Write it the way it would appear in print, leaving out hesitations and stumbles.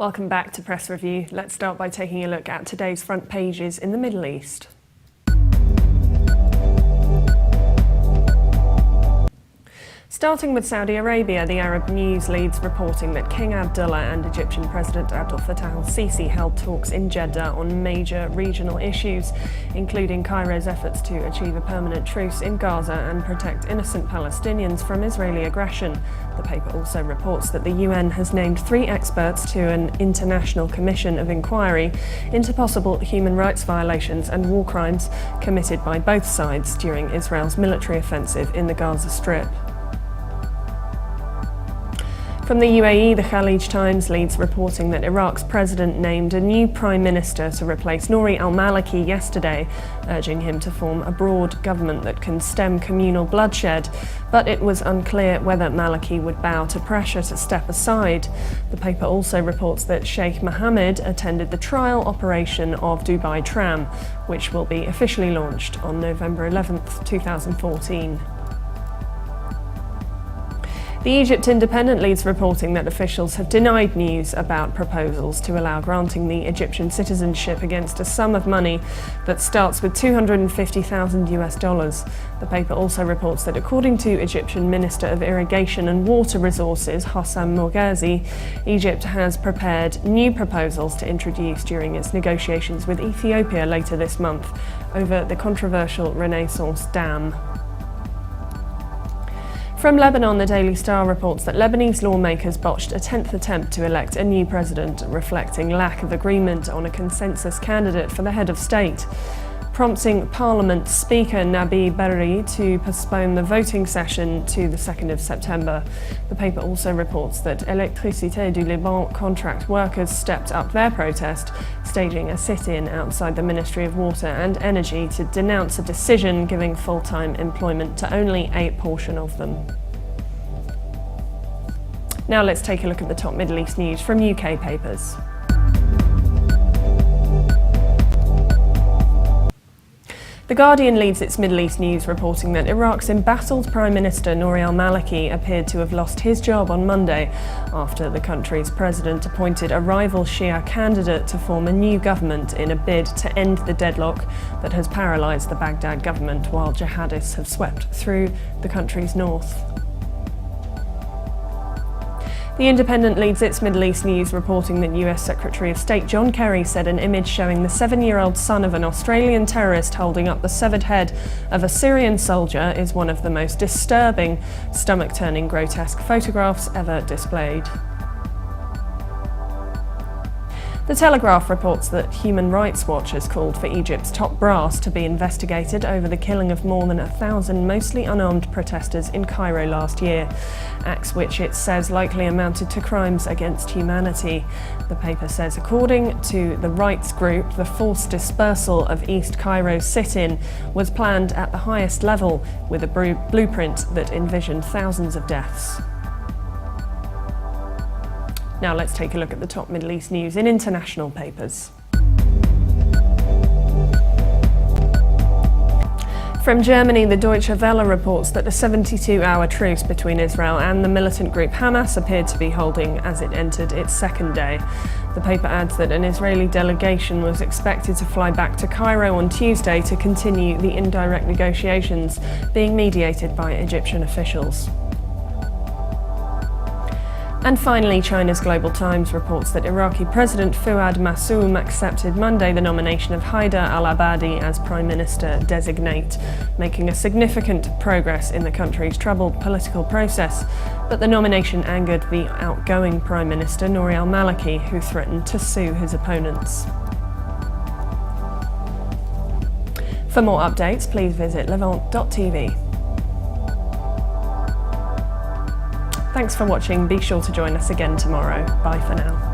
Welcome back to Press Review. Let's start by taking a look at today's front pages in the Middle East. Starting with Saudi Arabia, the Arab News leads reporting that King Abdullah and Egyptian President Abdel Fattah al-Sisi held talks in Jeddah on major regional issues, including Cairo's efforts to achieve a permanent truce in Gaza and protect innocent Palestinians from Israeli aggression. The paper also reports that the UN has named 3 experts to an international commission of inquiry into possible human rights violations and war crimes committed by both sides during Israel's military offensive in the Gaza Strip. From the UAE, the Khalij Times leads reporting that Iraq's president named a new prime minister to replace Nouri al-Maliki yesterday, urging him to form a broad government that can stem communal bloodshed. But it was unclear whether Maliki would bow to pressure to step aside. The paper also reports that Sheikh Mohammed attended the trial operation of Dubai Tram, which will be officially launched on November 11th, 2014. The Egypt Independent leads reporting that officials have denied news about proposals to allow granting the Egyptian citizenship against a sum of money that starts with $250,000. The paper also reports that according to Egyptian Minister of Irrigation and Water Resources Hossam Morghazi, Egypt has prepared new proposals to introduce during its negotiations with Ethiopia later this month over the controversial Renaissance Dam. From Lebanon, the Daily Star reports that Lebanese lawmakers botched a 10th attempt to elect a new president, reflecting lack of agreement on a consensus candidate for the head of state, prompting Parliament Speaker Nabi Berri to postpone the voting session to the 2nd of September. The paper also reports that Électricité du Levant contract workers stepped up their protest, staging a sit-in outside the Ministry of Water and Energy to denounce a decision giving full-time employment to only a portion of them. Now let's take a look at the top Middle East news from UK papers. The Guardian leads its Middle East news reporting that Iraq's embattled Prime Minister Nouri al-Maliki appeared to have lost his job on Monday after the country's president appointed a rival Shia candidate to form a new government in a bid to end the deadlock that has paralysed the Baghdad government while jihadists have swept through the country's north. The Independent leads its Middle East news reporting that US Secretary of State John Kerry said an image showing the 7-year-old son of an Australian terrorist holding up the severed head of a Syrian soldier is one of the most disturbing, stomach-turning, grotesque photographs ever displayed. The Telegraph reports that Human Rights Watch has called for Egypt's top brass to be investigated over the killing of more than 1,000 mostly unarmed protesters in Cairo last year, acts which it says likely amounted to crimes against humanity. The paper says according to the rights group, the forced dispersal of East Cairo's sit-in was planned at the highest level with a blueprint that envisioned thousands of deaths. Now let's take a look at the top Middle East news in international papers. From Germany, the Deutsche Welle reports that a 72-hour truce between Israel and the militant group Hamas appeared to be holding as it entered its second day. The paper adds that an Israeli delegation was expected to fly back to Cairo on Tuesday to continue the indirect negotiations being mediated by Egyptian officials. And finally, China's Global Times reports that Iraqi President Fuad Massoum accepted Monday the nomination of Haider al-Abadi as Prime Minister designate, making a significant progress in the country's troubled political process. But the nomination angered the outgoing Prime Minister Nouri al-Maliki, who threatened to sue his opponents. For more updates, please visit levant.tv. Thanks for watching. Be sure to join us again tomorrow. Bye for now.